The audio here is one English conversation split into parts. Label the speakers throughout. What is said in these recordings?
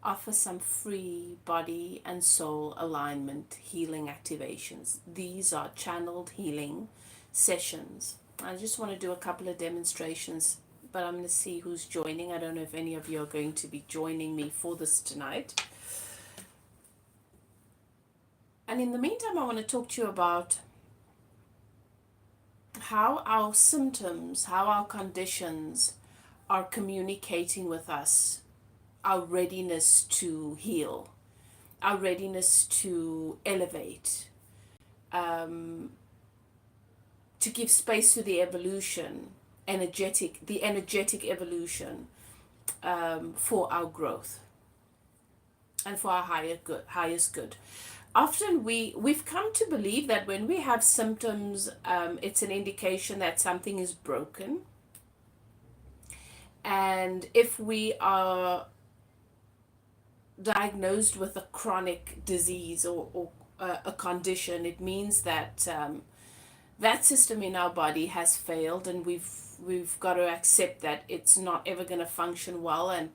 Speaker 1: offer some free body and soul alignment healing activations. These are channeled healing sessions. I just want to do a couple of demonstrations, but I'm going to see who's joining. I don't know if any of you are going to be joining me for this tonight. And in the meantime, I want to talk to you about how our symptoms, how our conditions are communicating with us, our readiness to heal, our readiness to elevate, to give space to the evolution, the energetic evolution, for our growth and for our highest good. Often we've come to believe that when we have symptoms, it's an indication that something is broken. And if we are diagnosed with a chronic disease or a condition, it means that that system in our body has failed, and we've got to accept that it's not ever going to function well, and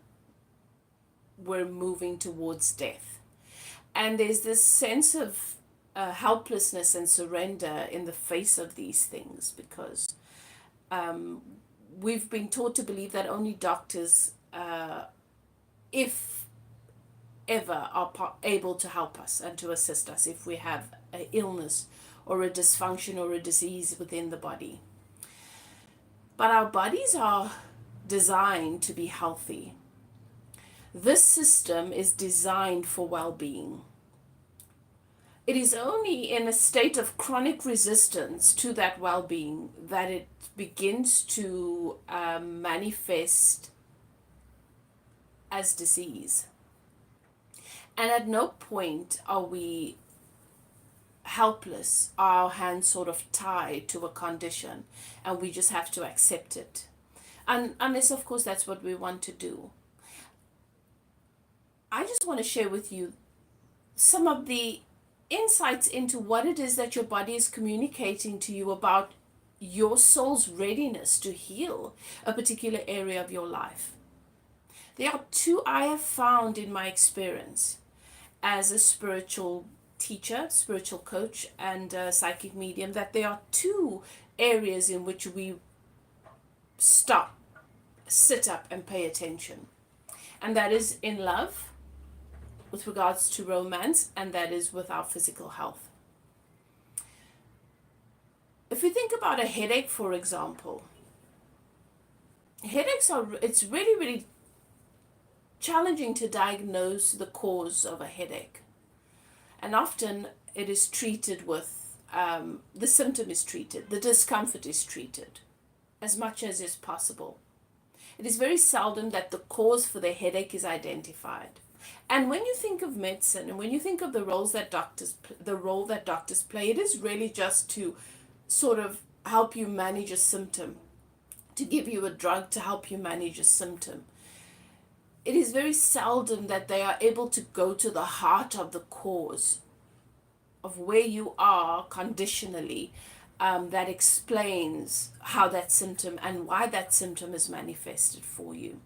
Speaker 1: we're moving towards death. And there's this sense of helplessness and surrender in the face of these things, because we've been taught to believe that only doctors, if ever, are able to help us and to assist us if we have an illness or a dysfunction or a disease within the body. But our bodies are designed to be healthy. This system is designed for well-being. It is only in a state of chronic resistance to that well-being that it begins to manifest as disease. And at no point are we helpless, our hands sort of tied to a condition, and we just have to accept it. And unless, of course, that's what we want to do. I just want to share with you some of the insights into what it is that your body is communicating to you about your soul's readiness to heal a particular area of your life. There are two I have found in my experience as a spiritual teacher, spiritual coach, and psychic medium, that there are two areas in which we stop, sit up, and pay attention. And that is in love, with regards to romance, and that is with our physical health. If we think about a headache, for example, it's really, really challenging to diagnose the cause of a headache. And often it is treated with, the symptom is treated, the discomfort is treated as much as is possible. It is very seldom that the cause for the headache is identified. And when you think of medicine, and when you think of the role that doctors play, it is really just to sort of help you manage a symptom, to give you a drug to help you manage a symptom. It is very seldom that they are able to go to the heart of the cause of where you are conditionally, that explains how that symptom and why that symptom is manifested for you.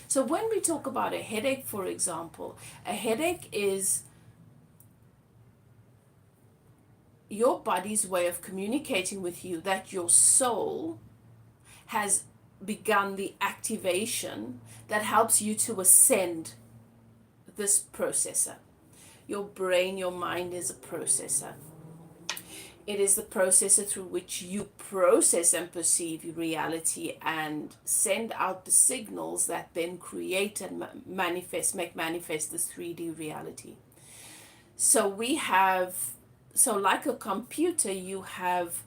Speaker 1: So when we talk about a headache, for example, a headache is your body's way of communicating with you that your soul has begun the activation that helps you to ascend this processor. Your brain, your mind is a processor. It is the processor through which you process and perceive reality and send out the signals that then create and make manifest this 3D reality. So like a computer, you have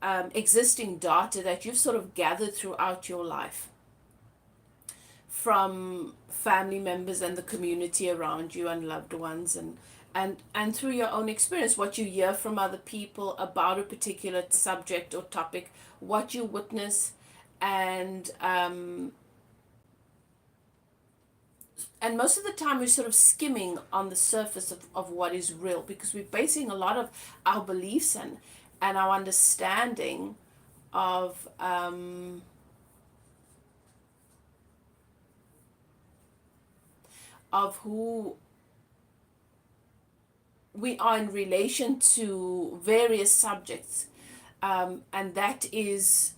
Speaker 1: existing data that you've sort of gathered throughout your life from family members and the community around you and loved ones, and through your own experience, what you hear from other people about a particular subject or topic, what you witness, and most of the time we're sort of skimming on the surface of what is real, because we're basing a lot of our beliefs and our understanding of of who we are in relation to various subjects, and that is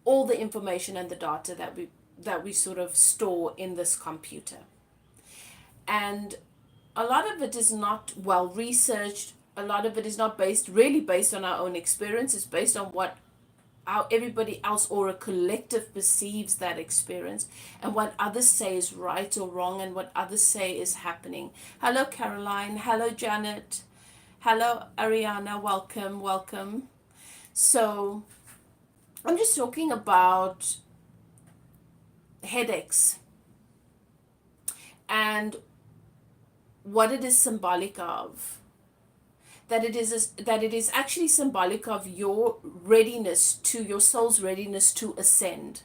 Speaker 1: all the information and the data that we sort of store in this computer. And a lot of it is not well researched. A lot of it is not really based on our own experience. It's based on how everybody else or a collective perceives that experience, and what others say is right or wrong, and what others say is happening. Hello, Caroline. Hello, Janet. Hello, Ariana. Welcome, welcome. So I'm just talking about headaches and what it is symbolic of. That it is actually symbolic of your readiness, to your soul's readiness to ascend.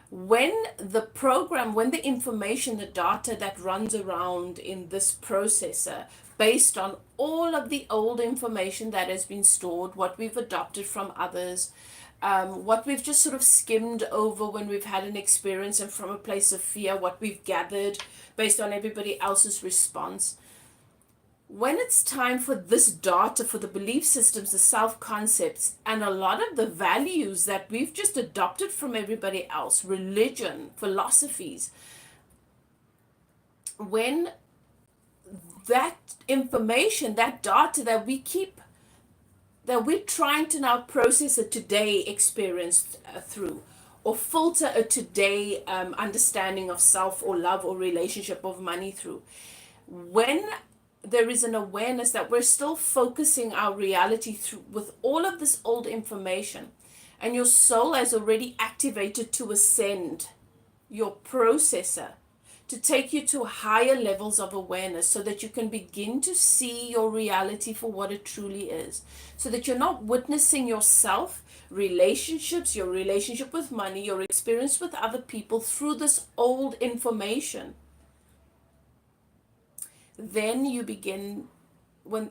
Speaker 1: When the information, the data that runs around in this processor, based on all of the old information that has been stored, what we've adopted from others, what we've just sort of skimmed over when we've had an experience and from a place of fear, what we've gathered based on everybody else's response. When it's time for this data, for the belief systems, the self-concepts, and a lot of the values that we've just adopted from everybody else, religion, philosophies, when that information, that data that we keep, that we're trying to now process a today experience through, or filter a today understanding of self or love or relationship of money through, when there is an awareness that we're still focusing our reality through with all of this old information, and your soul has already activated to ascend your processor, to take you to higher levels of awareness, so that you can begin to see your reality for what it truly is, so that you're not witnessing yourself, relationships, your relationship with money, your experience with other people through this old information. Then you begin, when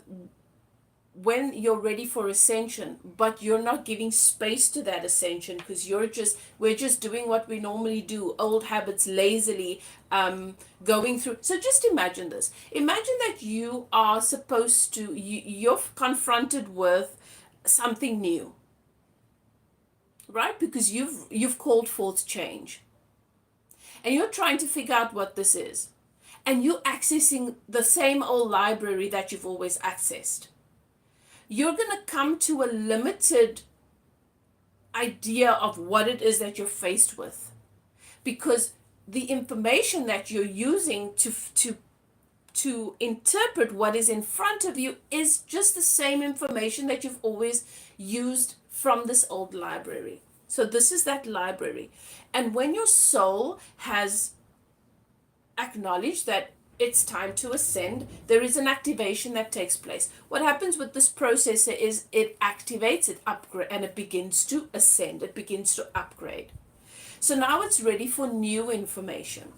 Speaker 1: you're ready for ascension, but you're not giving space to that ascension, because we're just doing what we normally do, old habits, lazily going through. So just imagine this. Imagine that you are supposed to, you're confronted with something new, right? Because you've called forth change, and you're trying to figure out what this is. And you're accessing the same old library that you've always accessed. You're going to come to a limited idea of what it is that you're faced with, because the information that you're using to interpret what is in front of you is just the same information that you've always used from this old library. So this is that library. And when your soul has acknowledge that it's time to ascend, there is an activation that takes place. What happens with this processor is it activates, it upgrades, and it begins to ascend, it begins to upgrade. So now it's ready for new information,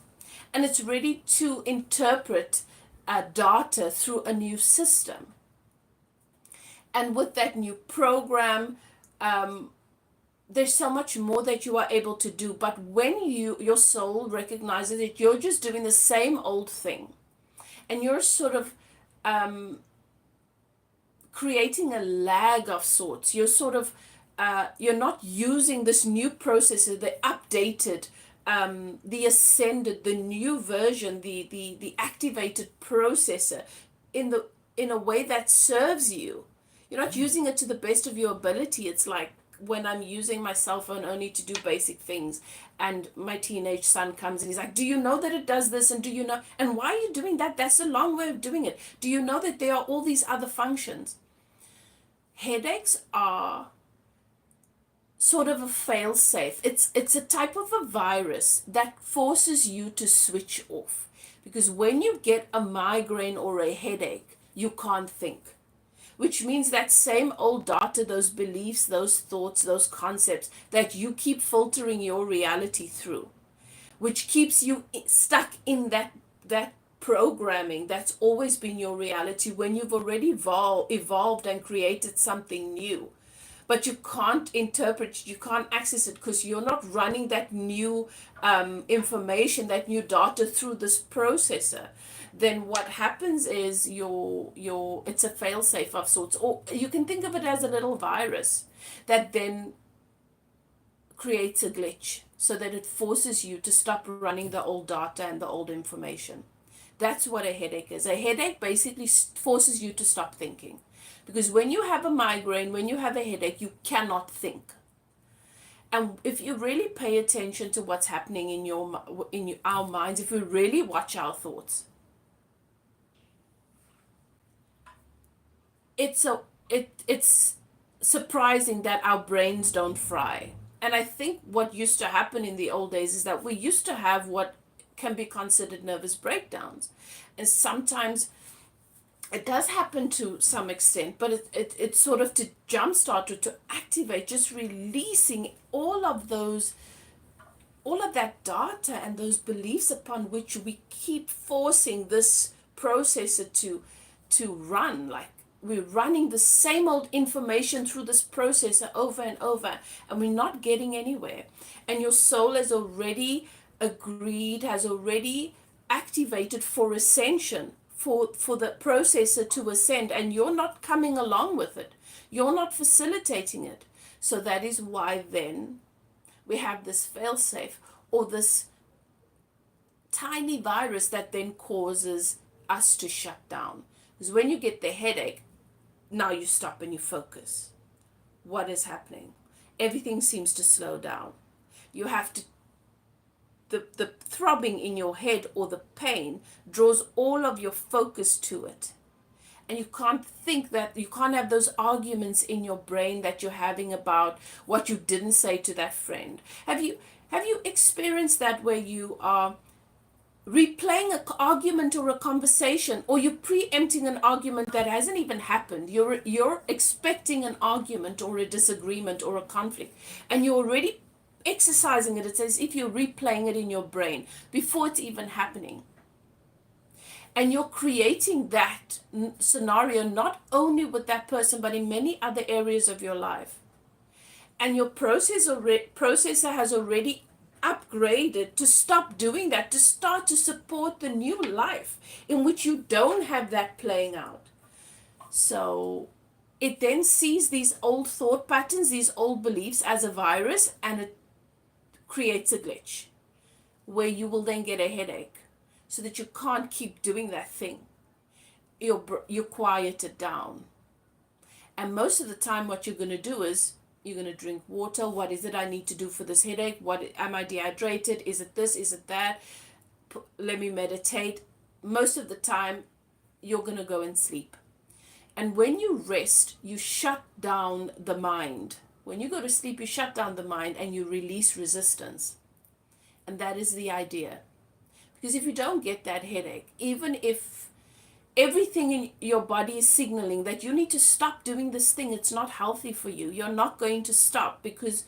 Speaker 1: and it's ready to interpret data through a new system. And with that new program, there's so much more that you are able to do. But when your soul recognizes that you're just doing the same old thing, and you're sort of creating a lag of sorts, you're sort of you're not using this new processor, the updated, the ascended, the new version, the activated processor in a way that serves you. You're not using it to the best of your ability. It's like when I'm using my cell phone only to do basic things, and my teenage son comes and he's like, do you know that it does this, and do you know, and why are you doing that? That's a long way of doing it. Do you know that there are all these other functions? Headaches are sort of a fail-safe. It's a type of a virus that forces you to switch off, because when you get a migraine or a headache, you can't think. Which means that same old data, those beliefs, those thoughts, those concepts that you keep filtering your reality through, which keeps you stuck in that programming that's always been your reality, when you've already evolved and created something new. but you can't interpret, you can't access it because you're not running that new information, that new data through this processor. Then what happens is your it's a fail-safe of sorts, or you can think of it as a little virus that then creates a glitch so that it forces you to stop running the old data and the old information. That's what a headache is. A headache basically forces you to stop thinking. Because when you have a migraine, when you have a headache, you cannot think. And if you really pay attention to what's happening in our minds, if we really watch our thoughts, it's surprising that our brains don't fry. And I think what used to happen in the old days is that we used to have what can be considered nervous breakdowns. And sometimes it does happen to some extent, but it's sort of to jumpstart or to activate, just releasing all of that data and those beliefs upon which we keep forcing this processor to run. Like we're running the same old information through this processor over and over, and we're not getting anywhere. And your soul has already agreed, has already activated for ascension, for the processor to ascend, and you're not coming along with it. You're not facilitating it. So that is why then we have this failsafe, or this tiny virus that then causes us to shut down. Because when you get the headache, now you stop and you focus. What is happening? Everything seems to slow down. You have to, the throbbing in your head or the pain draws all of your focus to it. And you can't think that, you can't have those arguments in your brain that you're having about what you didn't say to that friend. Have you experienced that, where you are replaying an argument or a conversation, or you're preempting an argument that hasn't even happened? You're expecting an argument or a disagreement or a conflict, and you're already exercising it. It's as if you're replaying it in your brain before it's even happening. And you're creating that scenario not only with that person, but in many other areas of your life. And your processor has already upgraded to stop doing that, to start to support the new life in which you don't have that playing out. So it then sees these old thought patterns, these old beliefs as a virus, and it creates a glitch where you will then get a headache, so that you can't keep doing that thing. You're quieted down. And most of the time what you're going to do is you're going to drink water. What is it I need to do for this headache? Am I dehydrated? Is it this? Is it that? Let me meditate. Most of the time you're going to go and sleep. And when you rest, you shut down the mind. When you go to sleep, you shut down the mind and you release resistance. And that is the idea. Because if you don't get that headache, even if everything in your body is signaling that you need to stop doing this thing, it's not healthy for you, you're not going to stop, because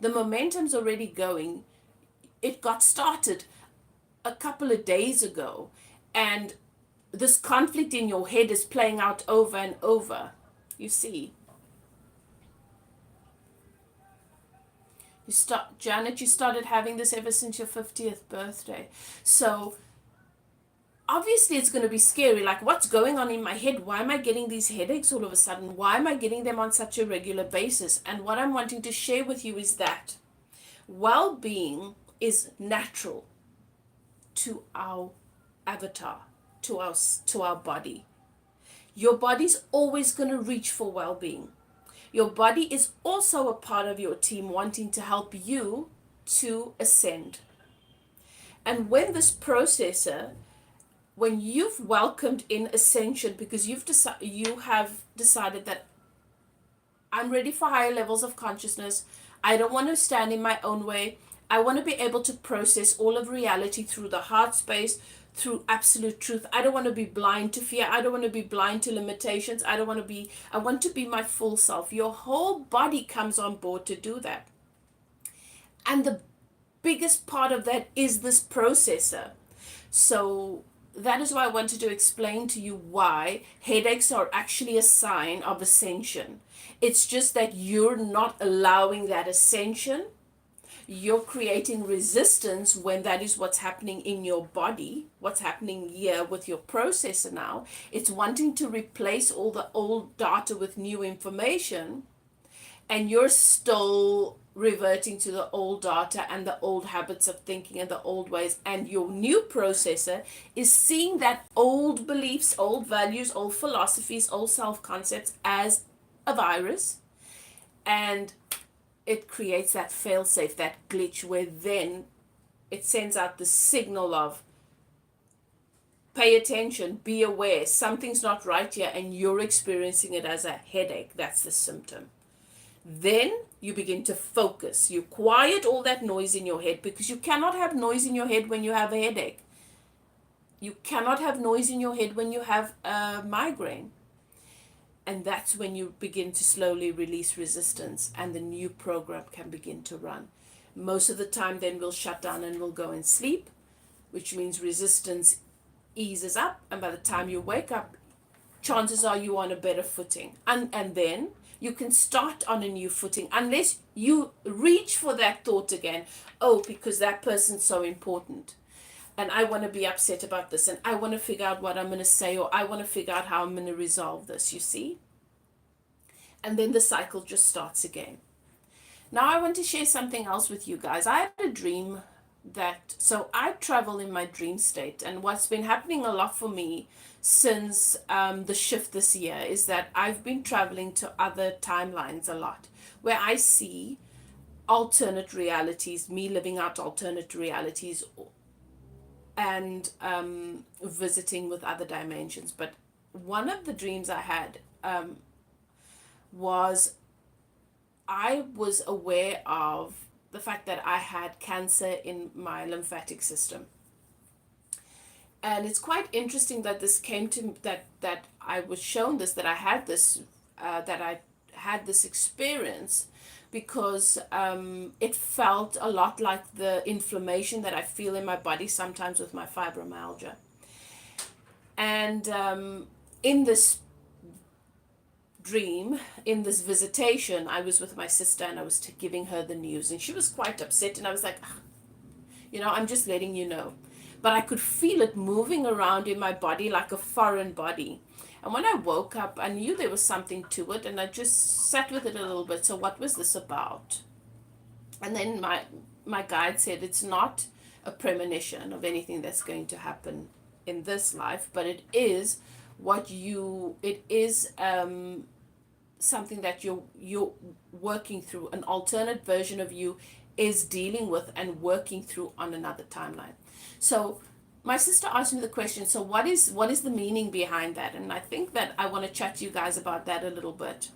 Speaker 1: the momentum's already going. It got started a couple of days ago, and this conflict in your head is playing out over and over. You see, Janet, you started having this ever since your 50th birthday. So obviously it's going to be scary. Like, what's going on in my head? Why am I getting these headaches all of a sudden? Why am I getting them on such a regular basis? And what I'm wanting to share with you is that well-being is natural to our avatar, to our body. Your body's always going to reach for well-being. Your body is also a part of your team, wanting to help you to ascend. And when this processor, when you've welcomed in ascension, because you have decided that I'm ready for higher levels of consciousness, I don't want to stand in my own way, I want to be able to process all of reality through the heart space, through absolute truth. I don't want to be blind to fear. I don't want to be blind to limitations. I want to be my full self. Your whole body comes on board to do that. And the biggest part of that is this processor. So that is why I wanted to explain to you why headaches are actually a sign of ascension. It's just that you're not allowing that ascension. You're creating resistance when that is what's happening in your body, what's happening here with your processor now. It's wanting to replace all the old data with new information, and you're still reverting to the old data and the old habits of thinking and the old ways, and your new processor is seeing that old beliefs, old values, old philosophies, old self-concepts as a virus, and it creates that fail-safe, that glitch, where then it sends out the signal of pay attention, be aware, something's not right here, and you're experiencing it as a headache. That's the symptom. Then you begin to focus. You quiet all that noise in your head, because you cannot have noise in your head when you have a headache. You cannot have noise in your head when you have a migraine. And that's when you begin to slowly release resistance, and the new program can begin to run. Most of the time then we'll shut down and we'll go and sleep, which means resistance eases up, and by the time you wake up, chances are you're on a better footing. And then you can start on a new footing, unless you reach for that thought again. Oh, because that person's so important, and I want to be upset about this, and I want to figure out what I'm going to say, or I want to figure out how I'm going to resolve this, you see? And then the cycle just starts again. Now I want to share something else with you guys. I had a dream so I travel in my dream state, and what's been happening a lot for me since the shift this year is that I've been traveling to other timelines a lot, where I see alternate realities, me living out alternate realities, and visiting with other dimensions. But one of the dreams I had was I was aware of the fact that I had cancer in my lymphatic system. And it's quite interesting that this came to that I was shown this, that I had this experience, because it felt a lot like the inflammation that I feel in my body sometimes with my fibromyalgia. And in this dream, in this visitation, I was with my sister, and I was giving her the news, and she was quite upset, and I was like, I'm just letting you know. But I could feel it moving around in my body like a foreign body. And when I woke up, I knew there was something to it, and I just sat with it a little bit. So what was this about? And then my guide said, it's not a premonition of anything that's going to happen in this life, but it is something that you're working through. An alternate version of you is dealing with and working through on another timeline. So my sister asked me the question, so what is the meaning behind that? And I think that I want to chat to you guys about that a little bit.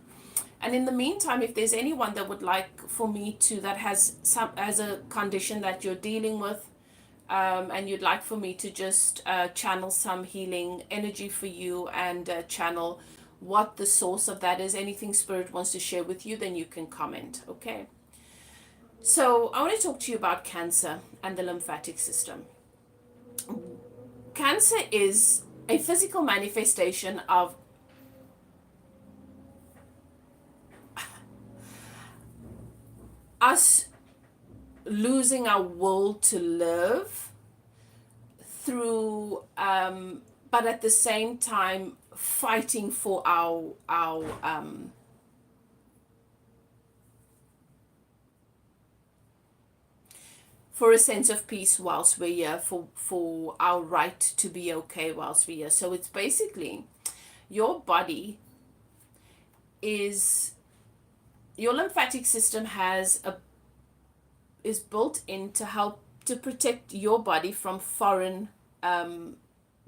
Speaker 1: And in the meantime, if there's anyone that would like for me to, that has a condition that you're dealing with, and you'd like for me to just channel some healing energy for you, and channel what the source of that is, anything Spirit wants to share with you, then you can comment, okay? So I want to talk to you about cancer and the lymphatic system. Cancer is a physical manifestation of us losing our will to live through, but at the same time fighting for our for a sense of peace whilst we're here, for our right to be okay whilst we're here. So it's basically your body your lymphatic system is built in to help to protect your body from foreign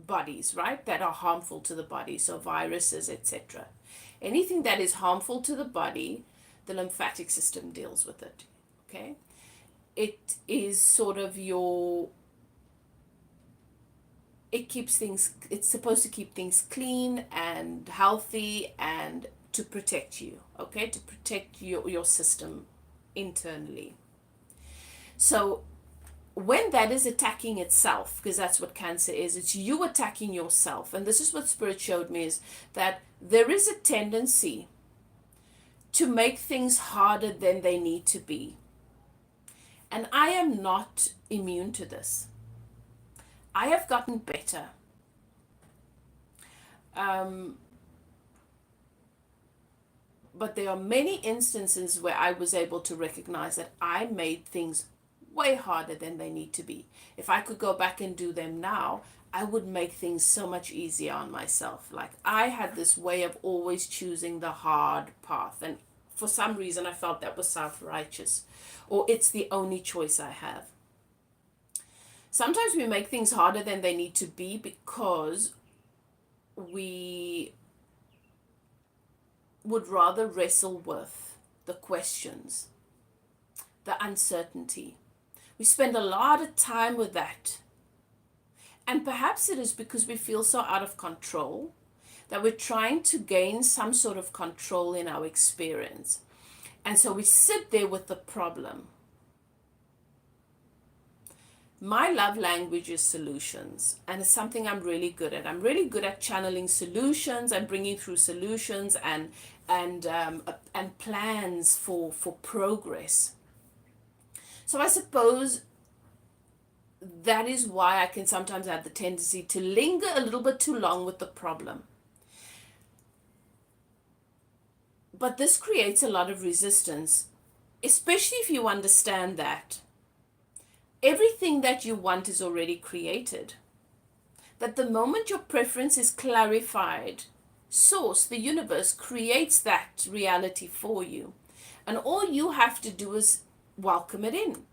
Speaker 1: bodies, right, that are harmful to the body, so viruses, etc. Anything that is harmful to the body, the lymphatic system deals with it, okay? It is sort of it's supposed to keep things clean and healthy, and to protect you, okay, to protect your system internally. So when that is attacking itself, because that's what Cancer is, it's you attacking yourself. And this is what Spirit showed me, is that there is a tendency to make things harder than they need to be. And I am not immune to this. I have gotten better. But there are many instances where I was able to recognize that I made things way harder than they need to be. If I could go back and do them now, I would make things so much easier on myself. Like, I had this way of always choosing the hard path, and for some reason I felt that was self-righteous, or it's the only choice I have. Sometimes we make things harder than they need to be because we would rather wrestle with the questions, the uncertainty. We spend a lot of time with that. And perhaps it is because we feel so out of control that we're trying to gain some sort of control in our experience. And so we sit there with the problem. My love language is solutions, and it's something I'm really good at. I'm really good at channeling solutions and bringing through solutions and plans for progress. So I suppose that is why I can sometimes have the tendency to linger a little bit too long with the problem. But this creates a lot of resistance, especially if you understand that everything that you want is already created. That the moment your preference is clarified, Source, the universe, creates that reality for you. And all you have to do is welcome it in.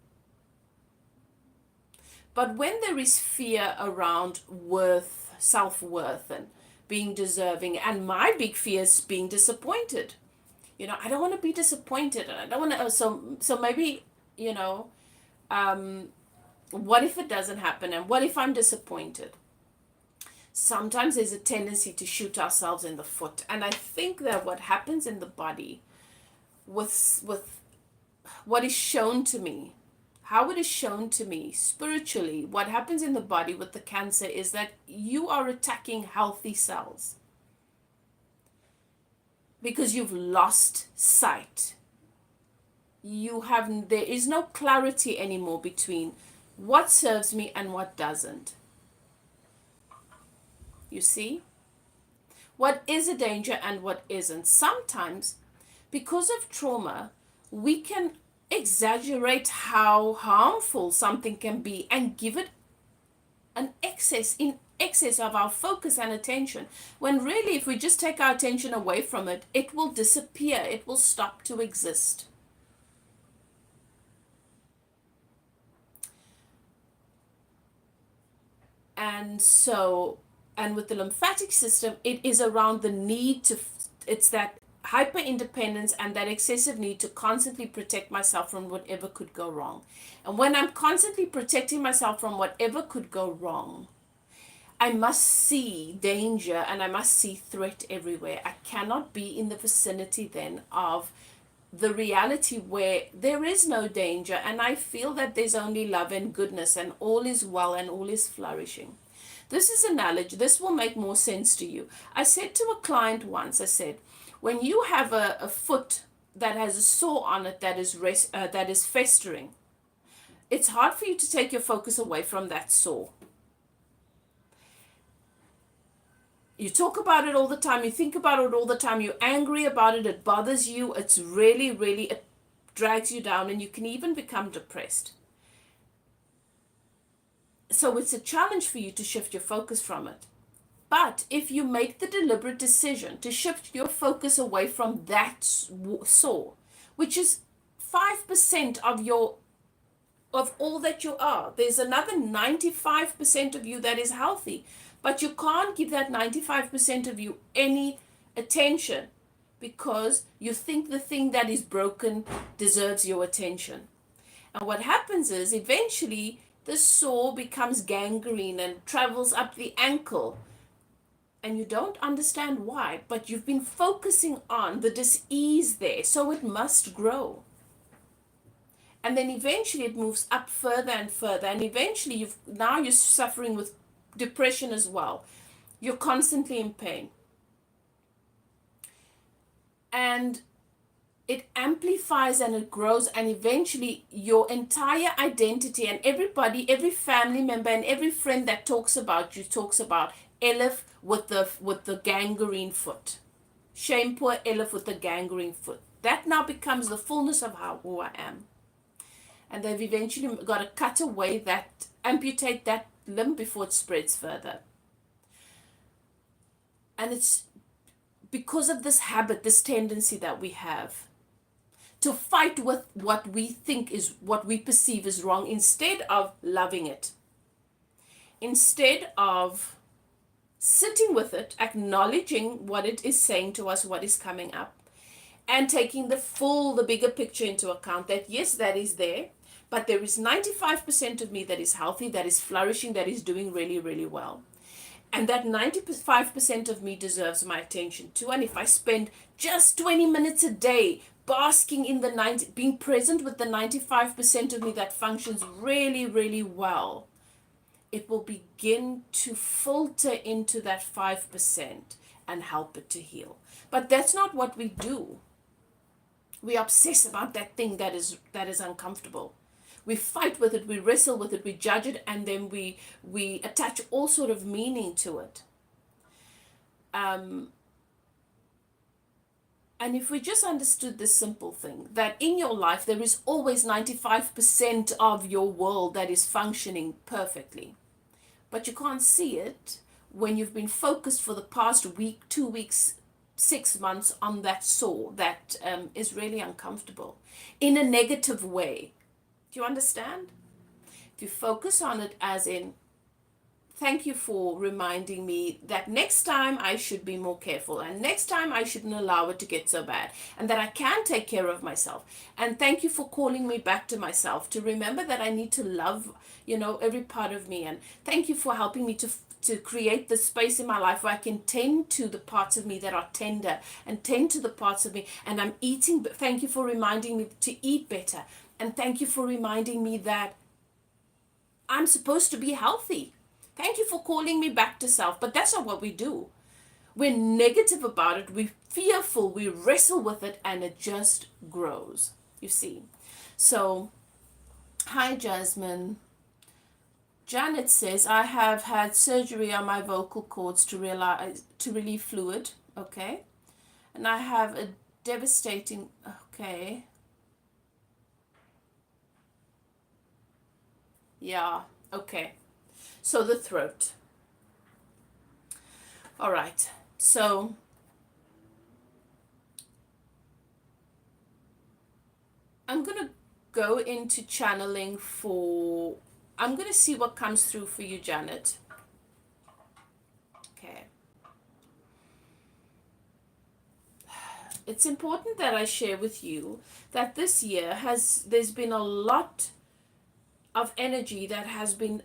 Speaker 1: But when there is fear around worth, self-worth, and being deserving, and my big fear is being disappointed. I don't want to be disappointed, and I don't want to, so maybe, what if it doesn't happen, and what if I'm disappointed? Sometimes there's a tendency to shoot ourselves in the foot. And I think that what happens in the body with what is shown to me, how it is shown to me spiritually, what happens in the body with the Cancer is that you are attacking healthy cells because you've lost sight. There is no clarity anymore between what serves me and what doesn't. You see? What is a danger and what isn't. Sometimes, because of trauma, we can exaggerate how harmful something can be and give it in excess of our focus and attention. When really, if we just take our attention away from it, it will disappear. It will stop to exist. And with the lymphatic system, it is around the need it's that hyper independence and that excessive need to constantly protect myself from whatever could go wrong. And when I'm constantly protecting myself from whatever could go wrong, I must see danger and I must see threat everywhere. I cannot be in the vicinity then of the reality where there is no danger and I feel that there's only love and goodness and all is well and all is flourishing. This is analogy. This will make more sense to you. I said to a client once, I said, when you have a foot that has a sore on it that is festering, it's hard for you to take your focus away from that sore. You talk about it all the time. You think about it all the time. You're angry about it. It bothers you. It's really, really, it drags you down and you can even become depressed. So it's a challenge for you to shift your focus from it. But if you make the deliberate decision to shift your focus away from that sore, which is 5% of all that you are, there's another 95% of you that is healthy, but you can't give that 95% of you any attention because you think the thing that is broken deserves your attention. And what happens is eventually the sore becomes gangrene and travels up the ankle. And you don't understand why, but you've been focusing on the dis-ease there, so it must grow. And then eventually it moves up further and further, and eventually you're suffering with depression as well. You're constantly in pain, and it amplifies and it grows, and eventually your entire identity, and every family member and every friend that talks about you talks about Elif with the gangrene foot. Shame poor Elif with the gangrene foot. That now becomes the fullness of who I am. And they've eventually got to cut away amputate that limb before it spreads further. And it's because of this habit, this tendency that we have to fight with what we think is, what we perceive is wrong, instead of loving it. Instead of sitting with it, acknowledging what it is saying to us, what is coming up, and taking the bigger picture into account, that yes, that is there, but there is 95% of me that is healthy, that is flourishing, that is doing really, really well. And that 95% of me deserves my attention too. And if I spend just 20 minutes a day basking in being present with the 95% of me that functions really, really well, it will begin to filter into that 5% and help it to heal. But that's not what we do. We obsess about that thing that is uncomfortable. We fight with it, we wrestle with it, we judge it, and then we attach all sort of meaning to it. And if we just understood this simple thing, that in your life there is always 95% of your world that is functioning perfectly, but you can't see it when you've been focused for the past week, 2 weeks, 6 months on that sore that is really uncomfortable in a negative way. Do you understand? If you focus on it as in, thank you for reminding me that next time I should be more careful, and next time I shouldn't allow it to get so bad, and that I can take care of myself. And thank you for calling me back to myself, to remember that I need to love, every part of me. And thank you for helping me to create the space in my life where I can tend to the parts of me that are tender, and tend to the parts of me, and I'm eating. Thank you for reminding me to eat better. And thank you for reminding me that I'm supposed to be healthy. Thank you for calling me back to self. But that's not what we do. We're negative about it. We're fearful. We wrestle with it, and it just grows. You see. So, hi, Jasmine. Janet says, I have had surgery on my vocal cords to relieve fluid. Okay. And I have a devastating... Okay. Yeah, okay. So the throat. All right. So I'm going to go into channeling I'm going to see what comes through for you, Janet. Okay. It's important that I share with you that this year there's been a lot of energy that has been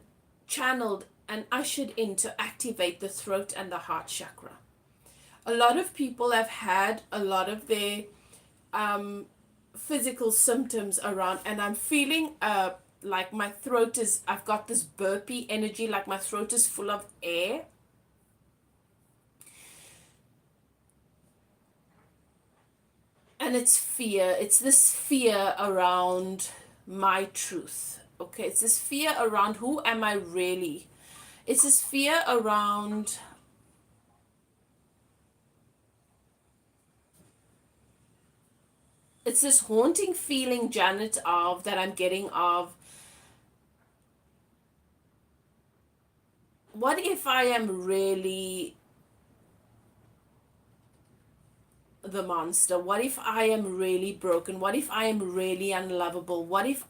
Speaker 1: channeled and ushered in to activate the throat and the heart chakra. A lot of people have had a lot of their physical symptoms around, and I'm feeling like my throat I've got this burpy energy, like my throat is full of air. And it's fear. It's this fear around my truth. Okay, it's this fear around who am I really? It's this fear around it's this haunting feeling, Janet, that I'm getting of, what if I am really the monster? What if I am really broken? What if I am really unlovable? What if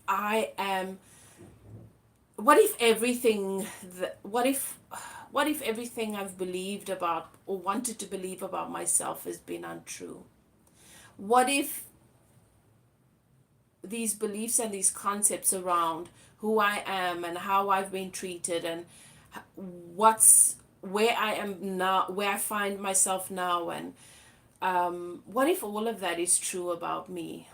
Speaker 1: everything I've believed about or wanted to believe about myself has been untrue? What if these beliefs and these concepts around who I am and how I've been treated and where I am now, where I find myself now, and what if all of that is true about me?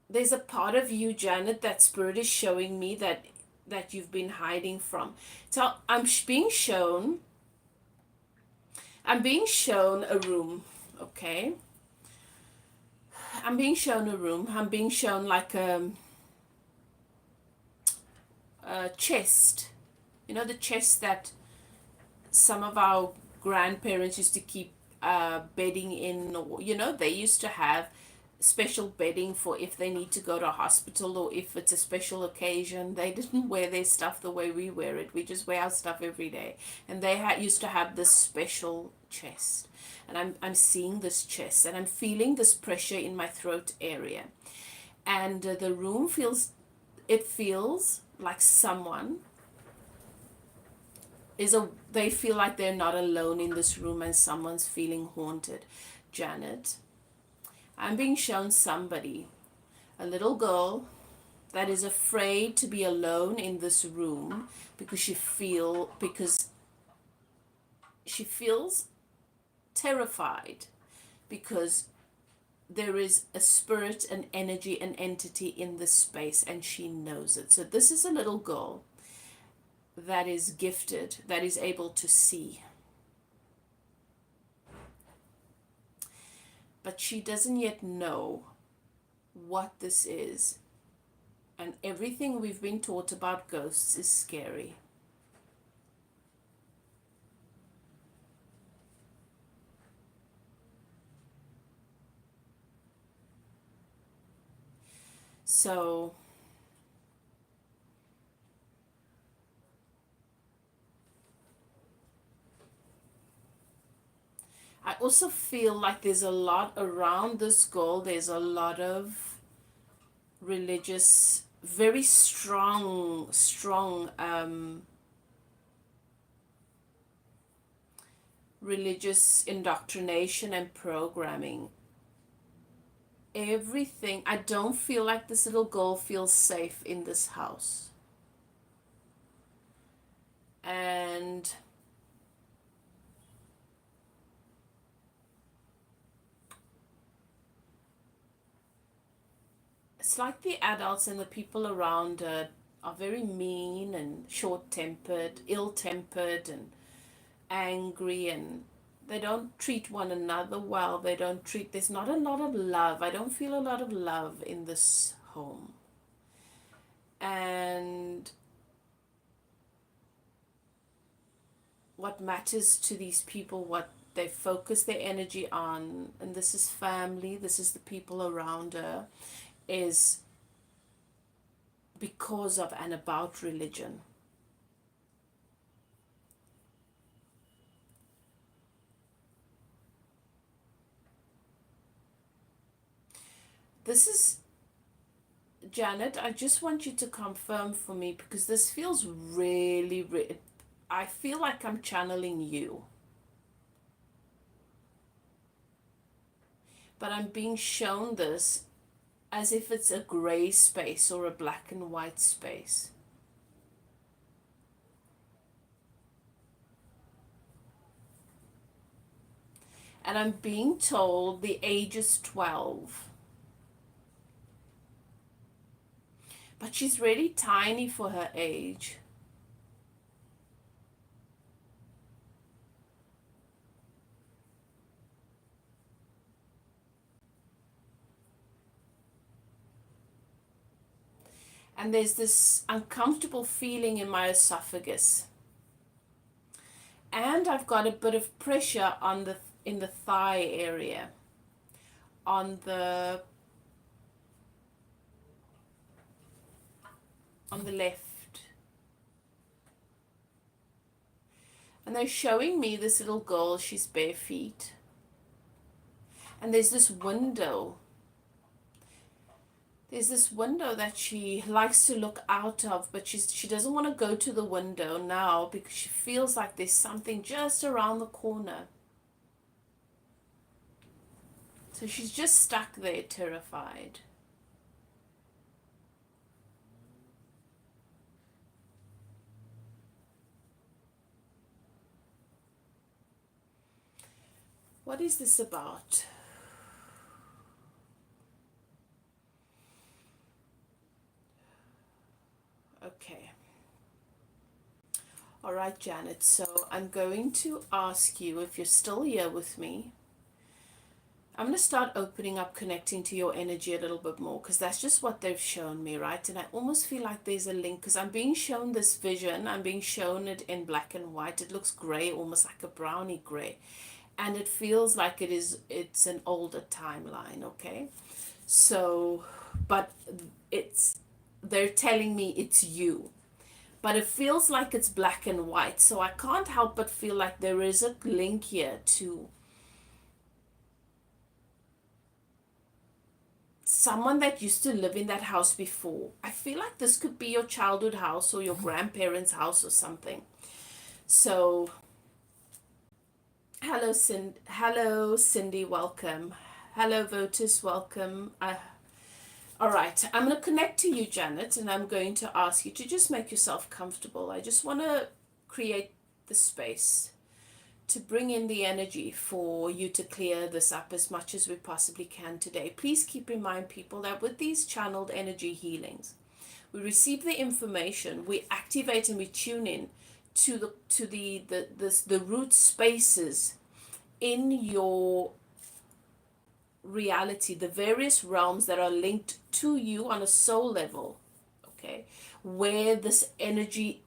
Speaker 1: there's a part of you, Janet, that Spirit is showing me that you've been hiding from. So I'm being shown a room, okay? I'm being shown a room. I'm being shown like a chest. You know, the chest that some of our grandparents used to keep bedding in, or, you know, they used to have special bedding for if they need to go to a hospital or if it's a special occasion. They didn't wear their stuff the way we wear it. We just wear our stuff every day. And they used to have this special chest. And I'm seeing this chest and I'm feeling this pressure in my throat area. And the room feels like someone they feel like they're not alone in this room and someone's feeling haunted. Janet, I'm being shown somebody, a little girl that is afraid to be alone in this room because she feels terrified because there is a spirit, an energy, an entity in this space and she knows it. So this is a little girl that is gifted, that is able to see. But she doesn't yet know what this is. And everything we've been taught about ghosts is scary. So I also feel like there's a lot around this girl. There's a lot of religious, very strong religious indoctrination and programming. Everything. I don't feel like this little girl feels safe in this house. And it's like the adults and the people around her are very mean and short-tempered, ill-tempered and angry, and they don't treat one another well. There's not a lot of love. I don't feel a lot of love in this home. And what matters to these people, what they focus their energy on, and this is family, this is the people around her, is because of and about religion. This is, Janet, I just want you to confirm for me because this feels really, I feel like I'm channeling you. But I'm being shown this as if it's a gray space or a black and white space. And I'm being told the age is 12. But she's really tiny for her age. And there's this uncomfortable feeling in my esophagus. And I've got a bit of pressure in the thigh area, on the left. And they're showing me this little girl, she's bare feet. And there's this window. There's this window that she likes to look out of, but she doesn't want to go to the window now because she feels like there's something just around the corner. So she's just stuck there, terrified. What is this about? All right, Janet. So I'm going to ask you, if you're still here with me, I'm going to start opening up, connecting to your energy a little bit more, because that's just what they've shown me, right? And I almost feel like there's a link, because I'm being shown this vision. I'm being shown it in black and white. It looks gray, almost like a brownie gray. And it feels like it's an older timeline, okay? So, but they're telling me it's you. But it feels like it's black and white. So I can't help but feel like there is a link here to someone that used to live in that house before. I feel like this could be your childhood house or your grandparents' house or something. So, hello, Cindy, welcome. Hello, Votus, welcome. All right, I'm going to connect to you, Janet, and I'm going to ask you to just make yourself comfortable. I just want to create the space to bring in the energy for you to clear this up as much as we possibly can today. Please keep in mind, people, that with these channeled energy healings, we receive the information, we activate and we tune in to the root spaces in your reality, the various realms that are linked to you on a soul level, okay, where this energy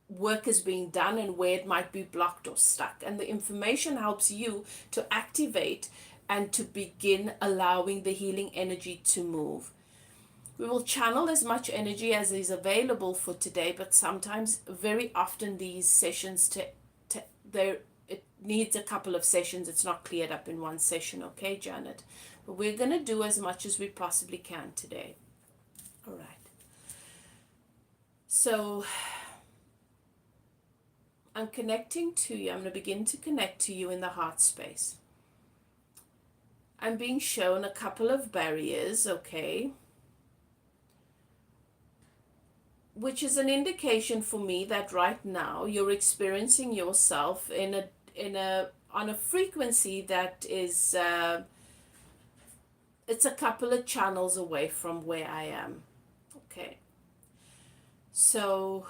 Speaker 1: work is being done and where it might be blocked or stuck. And the information helps you to activate and to begin allowing the healing energy to move. We will channel as much energy as is available for today, but sometimes, very often, these sessions it needs a couple of sessions. It's not cleared up in one session, okay, Janet? But we're going to do as much as we possibly can today. All right. So I'm connecting to you. I'm going to begin to connect to you in the heart space. I'm being shown a couple of barriers, okay? Which is an indication for me that right now you're experiencing yourself on a frequency that is it's a couple of channels away from where I am. Okay. So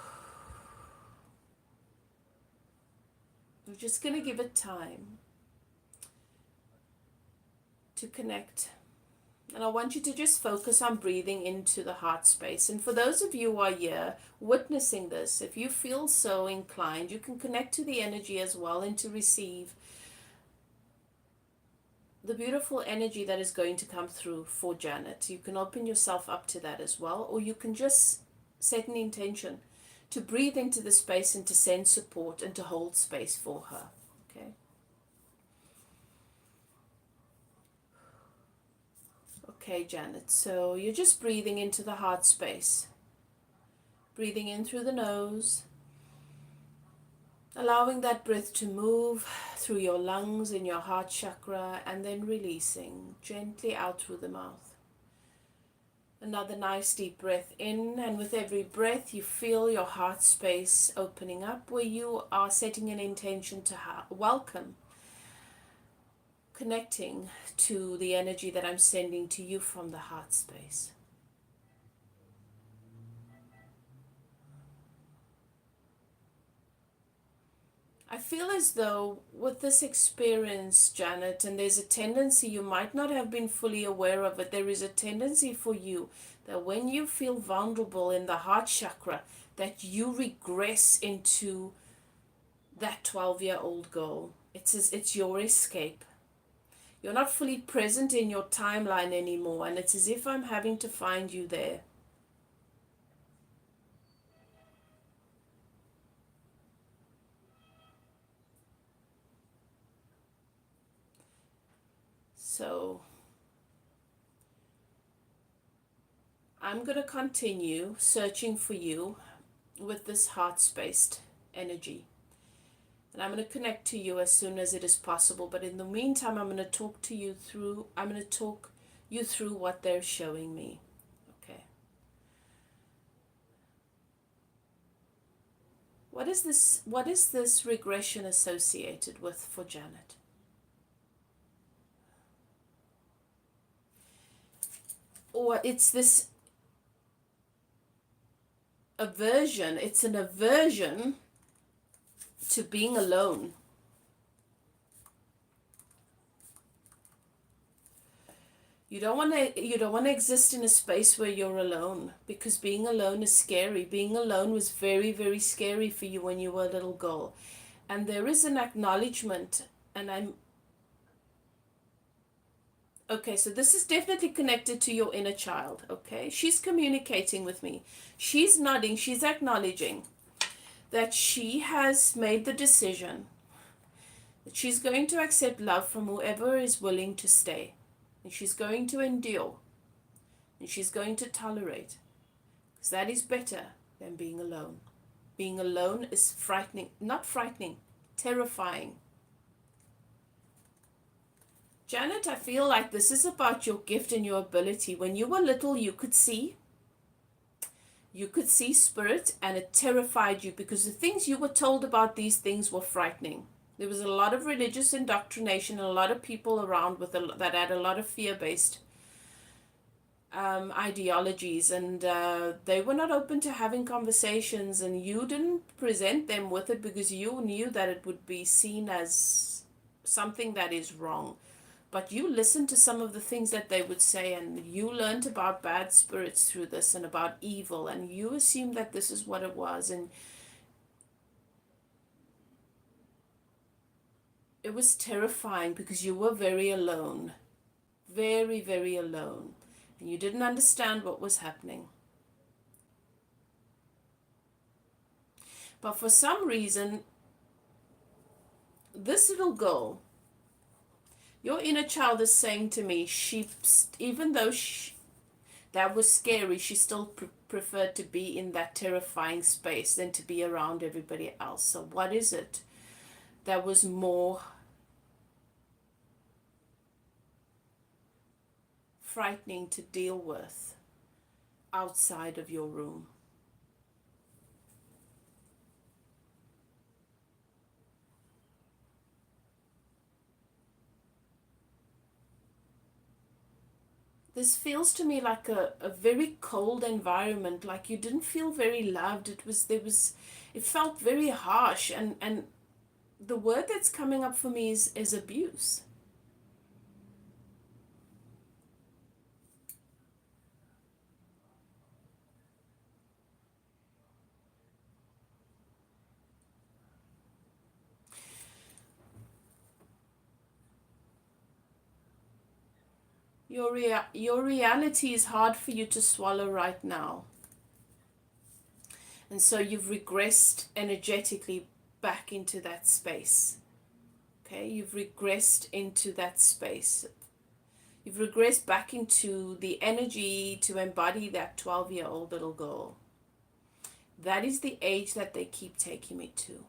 Speaker 1: we're just going to give it time to connect. And I want you to just focus on breathing into the heart space. And for those of you who are here witnessing this, if you feel so inclined, you can connect to the energy as well and to receive the beautiful energy that is going to come through for Janet. You can open yourself up to that as well, or you can just set an intention to breathe into the space and to send support and to hold space for her. Okay. Okay, Janet, so you're just breathing into the heart space. Breathing in through the nose, allowing that breath to move through your lungs in your heart chakra, and then releasing gently out through the mouth. Another nice deep breath in, and with every breath you feel your heart space opening up, where you are setting an intention to welcome, connecting to the energy that I'm sending to you from the heart space. I feel as though with this experience, Janet, and there's a tendency, you might not have been fully aware of it, there is a tendency for you that when you feel vulnerable in the heart chakra, that you regress into that 12-year-old girl. It's your escape. You're not fully present in your timeline anymore, and it's as if I'm having to find you there. So I'm going to continue searching for you with this heart-spaced energy. And I'm going to connect to you as soon as it is possible. But in the meantime, I'm going to talk you through what they're showing me. Okay. What is this regression associated with for Janet? Or it's this aversion. It's an aversion to being alone. You don't want to exist in a space where you're alone, because being alone is scary. Being alone was very, very scary for you when you were a little girl. And there is an acknowledgement, and okay, so this is definitely connected to your inner child, okay? She's communicating with me. She's nodding, she's acknowledging that she has made the decision that she's going to accept love from whoever is willing to stay. And she's going to endure. And she's going to tolerate. Because that is better than being alone. Being alone is frightening. Not frightening. Terrifying. Janet, I feel like this is about your gift and your ability. When you were little, you could see. You could see spirit, and it terrified you because the things you were told about these things were frightening. There was a lot of religious indoctrination and a lot of people around that had a lot of fear-based ideologies, and they were not open to having conversations, and you didn't present them with it because you knew that it would be seen as something that is wrong. But you listened to some of the things that they would say, and you learned about bad spirits through this and about evil, and you assumed that this is what it was, and it was terrifying because you were very alone. Very, very alone. And you didn't understand what was happening. But for some reason, this little girl, your inner child is saying to me, even though that was scary, she still preferred to be in that terrifying space than to be around everybody else. So what is it that was more frightening to deal with outside of your room? This feels to me like a very cold environment, like you didn't feel very loved. It felt very harsh, and the word that's coming up for me is abuse. Your reality is hard for you to swallow right now. And so you've regressed energetically back into that space. Okay, you've regressed into that space. You've regressed back into the energy to embody that 12-year-old little girl. That is the age that they keep taking me to.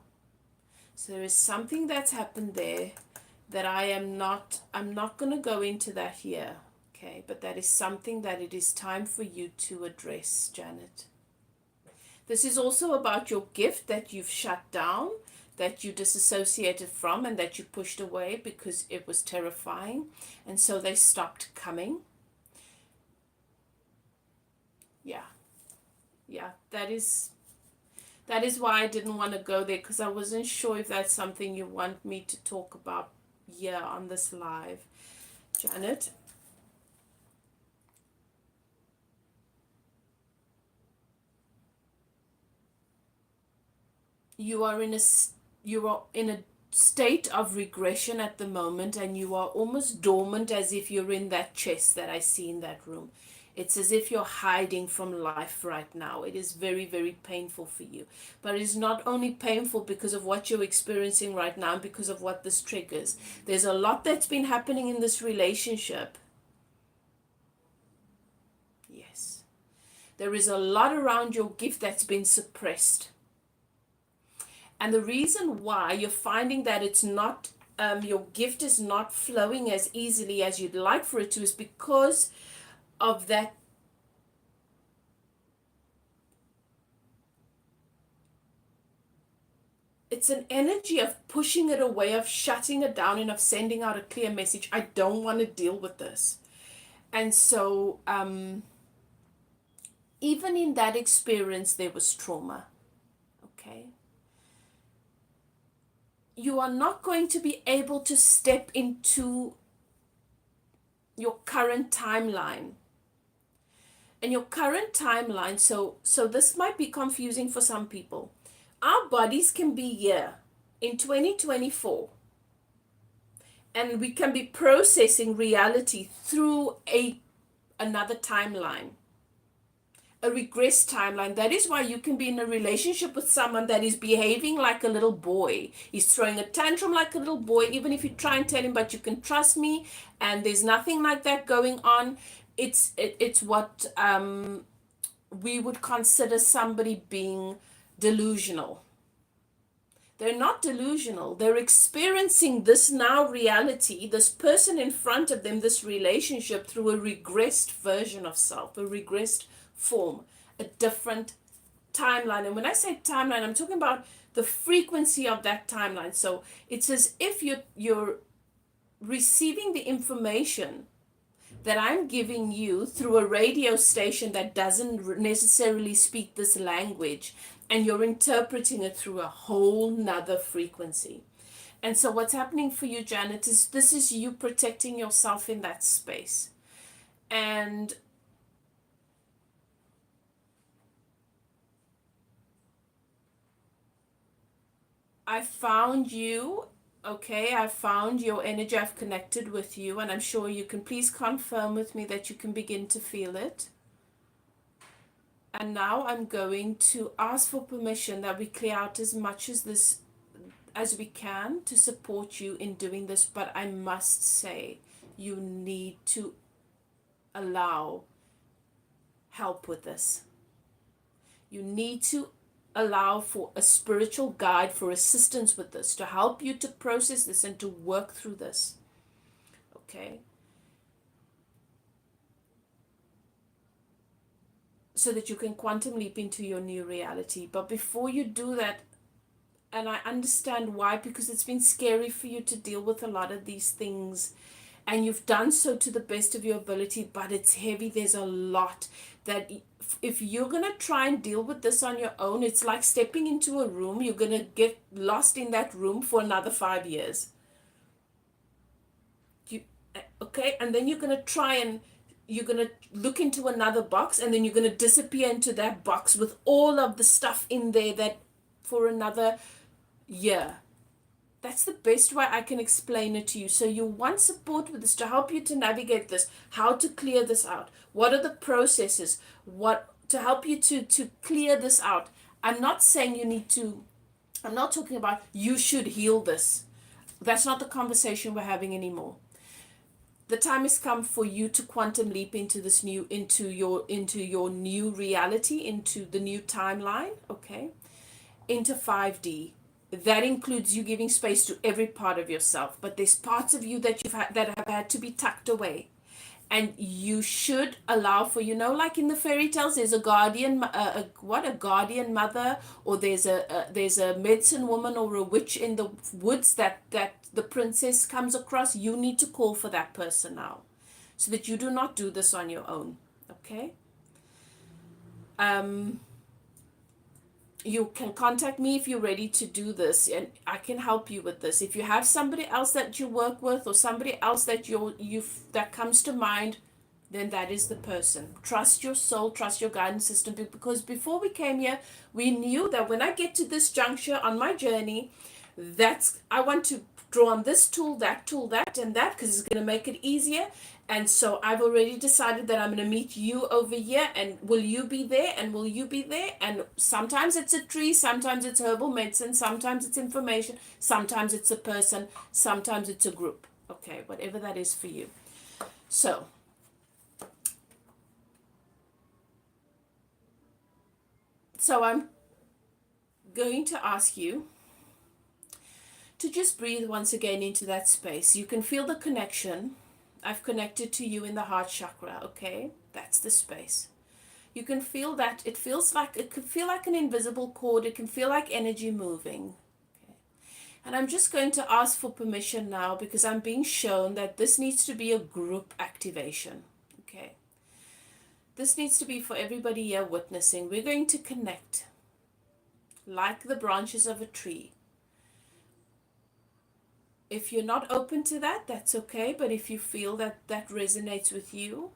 Speaker 1: So there is something that's happened there that I'm not going to go into that here. Okay, but that is something that it is time for you to address, Janet. This is also about your gift that you've shut down, that you disassociated from, and that you pushed away because it was terrifying, and so they stopped coming. Yeah, that is why I didn't want to go there, because I wasn't sure if that's something you want me to talk about here on this live. Janet? You are in a state of regression at the moment, and you are almost dormant, as if you're in that chest that I see in that room. It's as if you're hiding from life right now. It is very, very painful for you. But it is not only painful because of what you're experiencing right now, because of what this triggers. There's a lot that's been happening in this relationship. Yes. There is a lot around your gift that's been suppressed. And the reason why you're finding that it's not, your gift is not flowing as easily as you'd like for it to, is because of that. It's an energy of pushing it away, of shutting it down, and of sending out a clear message. I don't want to deal with this. And so, even in that experience, there was trauma. Okay. you are not going to be able to step into your current timeline. And your current timeline, so this might be confusing for some people. Our bodies can be here in 2024, and we can be processing reality through another timeline, a regressed timeline. That is why you can be in a relationship with someone that is behaving like a little boy. He's throwing a tantrum like a little boy, even if you try and tell him, but you can trust me, and there's nothing like that going on. It's what we would consider somebody being delusional. They're not delusional. They're experiencing this now reality, this person in front of them, this relationship, through a regressed version of self, a regressed form, a different timeline. And when I say timeline, I'm talking about the frequency of that timeline. So it's as if you're receiving the information that I'm giving you through a radio station that doesn't necessarily speak this language, and you're interpreting it through a whole nother frequency. And so what's happening for you, Janet, is this is you protecting yourself in that space. And I found you. Okay, I found your energy, I've connected with you, and I'm sure you can please confirm with me that you can begin to feel it. And now I'm going to ask for permission that we clear out as much as this as we can to support you in doing this, but I must say you need to allow help with this. You need to allow for a spiritual guide, for assistance with this, to help you to process this and to work through this. Okay? So that you can quantum leap into your new reality. But before you do that, and I understand why, because it's been scary for you to deal with a lot of these things, and you've done so to the best of your ability, but it's heavy. There's a lot that if you're going to try and deal with this on your own, it's like stepping into a room. You're going to get lost in that room for another 5 years. Okay? And then you're going to try and you're going to look into another box, and then you're going to disappear into that box with all of the stuff in there that for another year. That's the best way I can explain it to you. So you want support with this to help you to navigate this, how to clear this out. What are the processes? What to help you to clear this out? I'm not saying you need to, I'm not talking about you should heal this. That's not the conversation we're having anymore. The time has come for you to quantum leap into this new, into your new reality, into the new timeline, okay? Into 5D. That includes you giving space to every part of yourself, but there's parts of you that that have had to be tucked away, and you should allow for, like in the fairy tales, there's a guardian, a guardian mother, or there's a medicine woman or a witch in the woods that the princess comes across. You need to call for that person now, so that you do not do this on your own. Okay. You can contact me if you're ready to do this, and I can help you with this. If you have somebody else that you work with, or somebody else that that comes to mind, then that is the person. Trust your soul, trust your guidance system, because before we came here, we knew that when I get to this juncture on my journey, I want to draw on this tool, that, and that, because it's going to make it easier. And so I've already decided that I'm going to meet you over here, and will you be there, and will you be there? And sometimes it's a tree, sometimes it's herbal medicine, sometimes it's information, sometimes it's a person, sometimes it's a group. Okay, whatever that is for you. So I'm going to ask you to just breathe once again into that space. You can feel the connection. I've connected to you in the heart chakra, okay? That's the space. You can feel that. It can feel like an invisible cord. It can feel like energy moving. Okay? And I'm just going to ask for permission now, because I'm being shown that this needs to be a group activation, okay? This needs to be for everybody here witnessing. We're going to connect like the branches of a tree. If you're not open to that, that's okay. But if you feel that that resonates with you,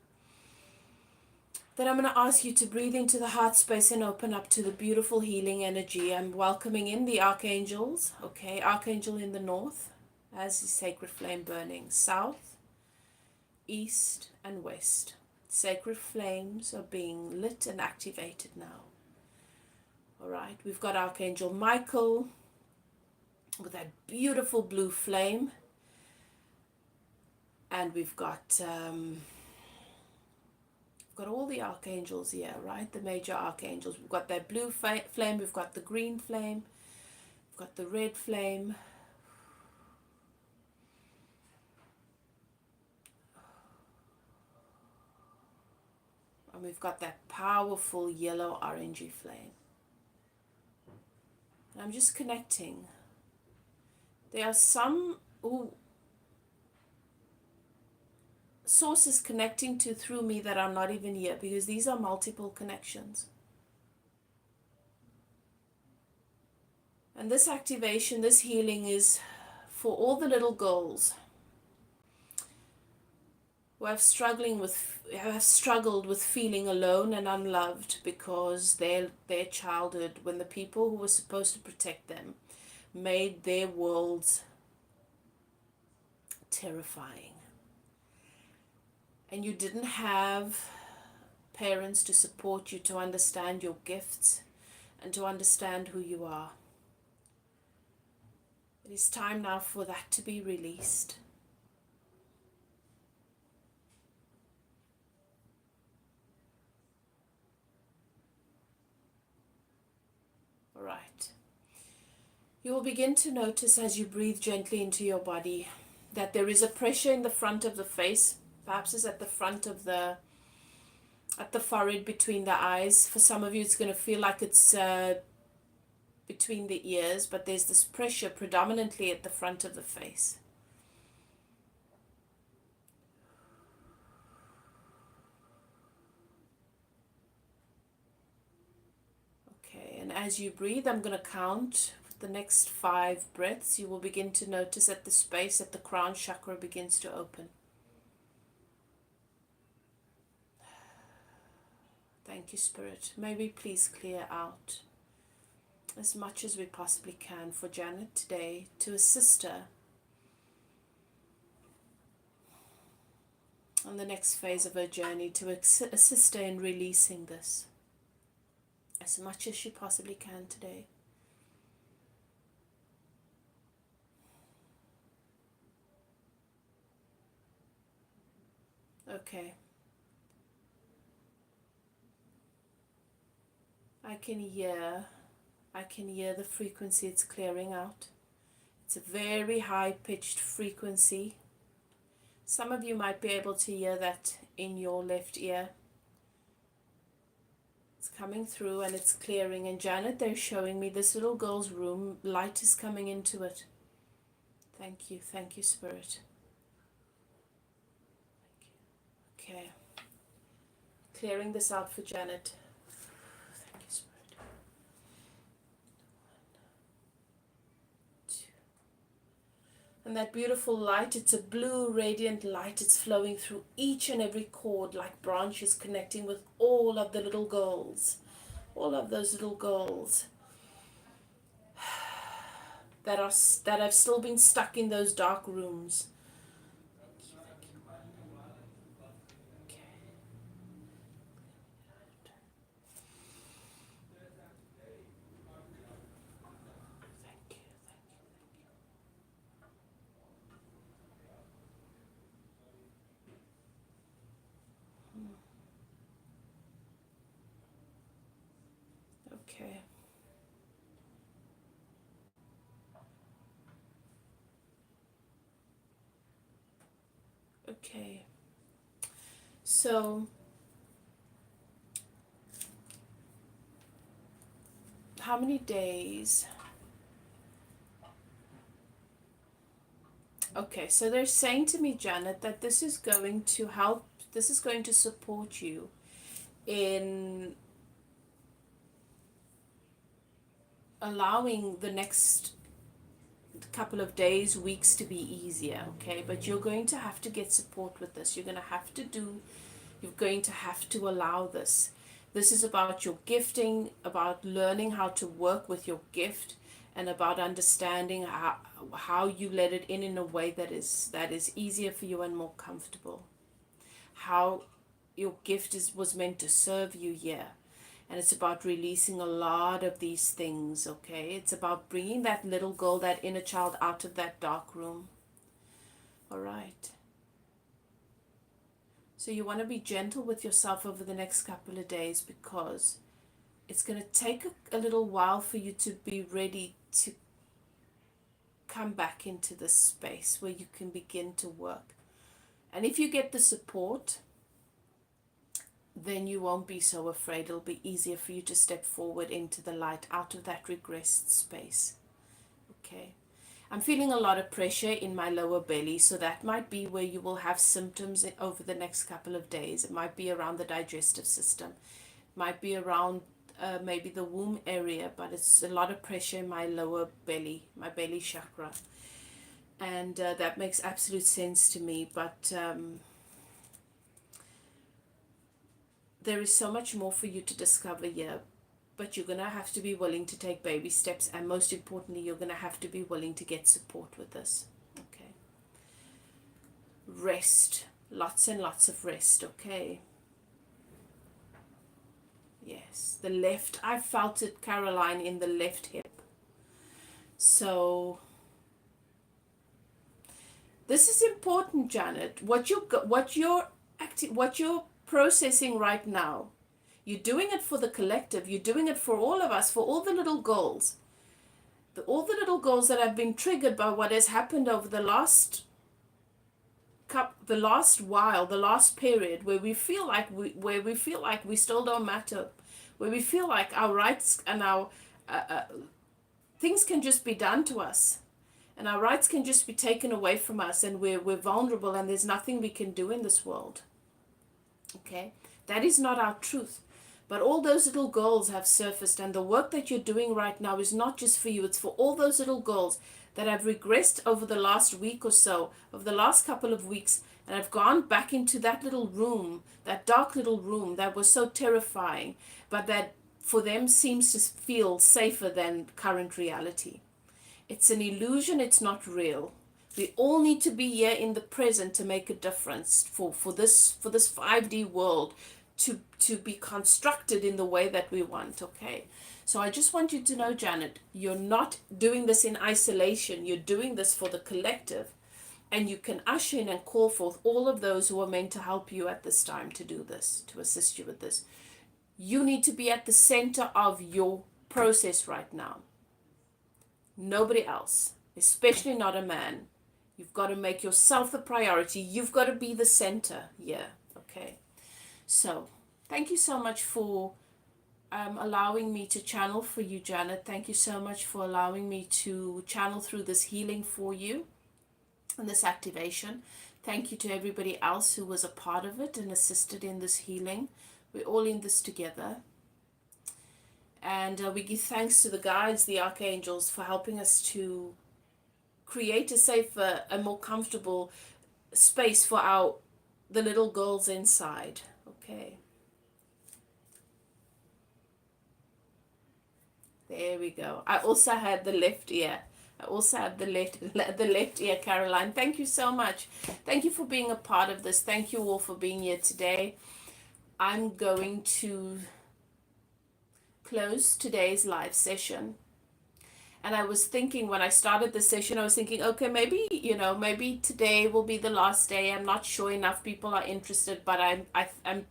Speaker 1: then I'm going to ask you to breathe into the heart space and open up to the beautiful healing energy. I'm welcoming in the archangels. Okay, archangel in the north as the sacred flame burning, south, east, and west. Sacred flames are being lit and activated now. All right, we've got Archangel Michael with that beautiful blue flame, and we've got all the archangels here, right? The major archangels. We've got that blue flame, we've got the green flame, we've got the red flame, and we've got that powerful yellow orangey flame. And I'm just connecting. There are some sources connecting to through me that are not even here, because these are multiple connections. And this activation, this healing is for all the little girls who have struggled with feeling alone and unloved because their childhood, when the people who were supposed to protect them made their worlds terrifying. And you didn't have parents to support you, to understand your gifts and to understand who you are. It is time now for that to be released. All right. You will begin to notice as you breathe gently into your body that there is a pressure in the front of the face. Perhaps it's at the front of at the forehead between the eyes. For some of you, it's going to feel like it's between the ears, but there's this pressure predominantly at the front of the face. Okay, and as you breathe, I'm going to count the next 5 breaths. You will begin to notice that the space at the crown chakra begins to open. Thank you, Spirit. May we please clear out as much as we possibly can for Janet today, to assist her on the next phase of her journey, to assist her in releasing this as much as she possibly can today. Okay. I can hear the frequency it's clearing out. It's a very high-pitched frequency. Some of you might be able to hear that in your left ear. It's coming through and it's clearing. And Janet, they're showing me this little girl's room. Light is coming into it. Thank you, Spirit. Thank you. Okay. Clearing this out for Janet. And that beautiful light, it's a blue radiant light. It's flowing through each and every cord like branches, connecting with all of the little girls. All of those little girls that have still been stuck in those dark rooms. Okay. Okay. So, how many days? Okay, so they're saying to me, Janet, that this is going to help, this is going to support you in allowing the next couple of days, weeks to be easier, okay? But you're going to have to get support with this. You're going to have to allow this. This is about your gifting, about learning how to work with your gift, and about understanding how you let it in a way that is easier for you and more comfortable. How your gift was meant to serve you here. And it's about releasing a lot of these things, okay? It's about bringing that little girl, that inner child, out of that dark room. All right. So you want to be gentle with yourself over the next couple of days, because it's going to take a little while for you to be ready to come back into this space where you can begin to work. And if you get the support, then you won't be so afraid. It'll be easier for you to step forward into the light, out of that regressed space. Okay. I'm feeling a lot of pressure in my lower belly, so that might be where you will have symptoms over the next couple of days. It might be around the digestive system. It might be around maybe the womb area, but it's a lot of pressure in my lower belly, my belly chakra. And that makes absolute sense to me, but there is so much more for you to discover here, but you're going to have to be willing to take baby steps, and most importantly, you're going to have to be willing to get support with this. Okay. Rest. Lots and lots of rest, okay? Yes, the left, I felt it, Caroline, in the left hip. So this is important, Janet. What you're processing right now, you're doing it for the collective. You're doing it for all of us, for all the little girls. All the little girls that have been triggered by what has happened over the last while, the last period, where we feel like we still don't matter, where we feel like our rights and our things can just be done to us, and our rights can just be taken away from us, and we're vulnerable, and there's nothing we can do in this world. Okay, that is not our truth. But all those little girls have surfaced, and the work that you're doing right now is not just for you, it's for all those little girls that have regressed over the last week or so, over the last couple of weeks, and have gone back into that little room, that dark little room that was so terrifying, but that for them seems to feel safer than current reality. It's an illusion, it's not real. We all need to be here in the present to make a difference for this 5D world to be constructed in the way that we want, okay? So I just want you to know, Janet, you're not doing this in isolation. You're doing this for the collective, and you can usher in and call forth all of those who are meant to help you at this time to do this, to assist you with this. You need to be at the center of your process right now. Nobody else, especially not a man. You've got to make yourself the priority. You've got to be the center. Yeah, okay. So, thank you so much for allowing me to channel for you, Janet. Thank you so much for allowing me to channel through this healing for you and this activation. Thank you to everybody else who was a part of it and assisted in this healing. We're all in this together. And we give thanks to the guides, the archangels, for helping us to create a safer, a more comfortable space for the little girls inside. Okay. There we go. I also had the left ear. I also have the left ear, Caroline. Thank you so much. Thank you for being a part of this. Thank you all for being here today. I'm going to close today's live session. And I was thinking, when I started the session, I was thinking, okay, maybe today will be the last day. I'm not sure enough people are interested, but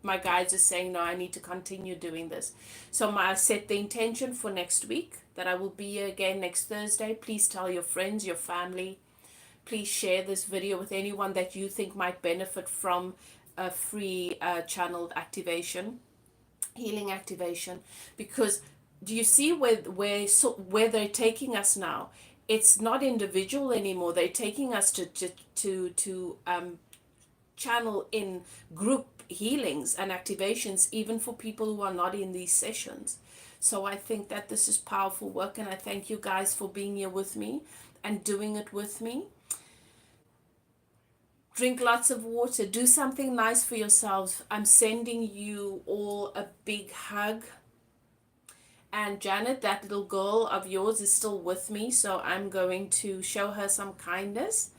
Speaker 1: my guides are saying, no, I need to continue doing this. So I set the intention for next week that I will be here again next Thursday. Please tell your friends, your family. Please share this video with anyone that you think might benefit from a free channeled activation, healing activation, because do you see where they're taking us now? It's not individual anymore. They're taking us to channel in group healings and activations, even for people who are not in these sessions. So I think that this is powerful work, and I thank you guys for being here with me and doing it with me. Drink lots of water. Do something nice for yourselves. I'm sending you all a big hug. And Janet, that little girl of yours is still with me, so I'm going to show her some kindness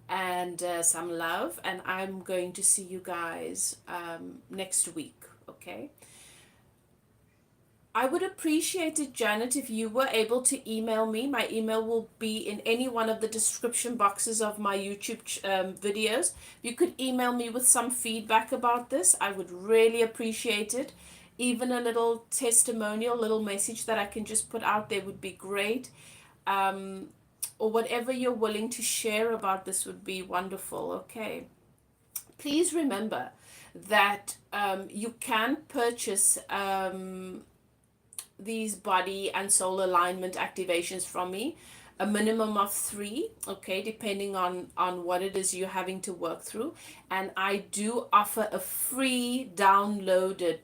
Speaker 1: and some love, and I'm going to see you guys next week, okay? I would appreciate it, Janet, if you were able to email me. My email will be in any one of the description boxes of my YouTube videos. You could email me with some feedback about this. I would really appreciate it. Even a little testimonial, little message that I can just put out there would be great. Or whatever you're willing to share about this would be wonderful, okay? Please remember that you can purchase these body and soul alignment activations from me, a minimum of 3, okay, depending on what it is you're having to work through. And I do offer a free downloaded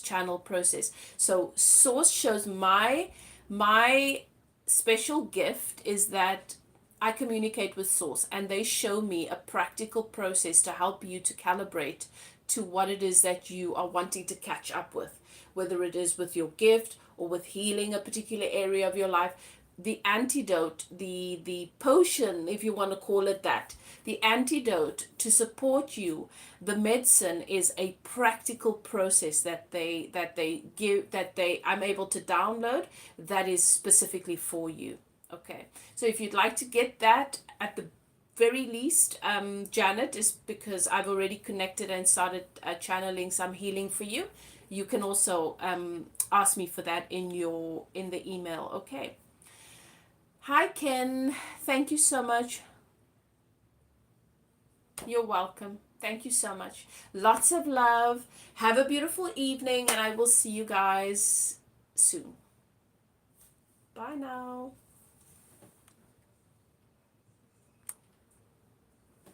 Speaker 1: channel process. So Source shows my special gift is that I communicate with Source, and they show me a practical process to help you to calibrate to what it is that you are wanting to catch up with, whether it is with your gift or with healing a particular area of your life. The antidote, the potion, if you want to call it that, the antidote to support you, the medicine is a practical process that I'm able to download that is specifically for you. Okay, so if you'd like to get that, at the very least, Janet, is because I've already connected and started channeling some healing for you. You can also ask me for that in the email. Okay. Hi, Ken. Thank you so much. You're welcome. Thank you so much. Lots of love. Have a beautiful evening, and I will see you guys soon. Bye now.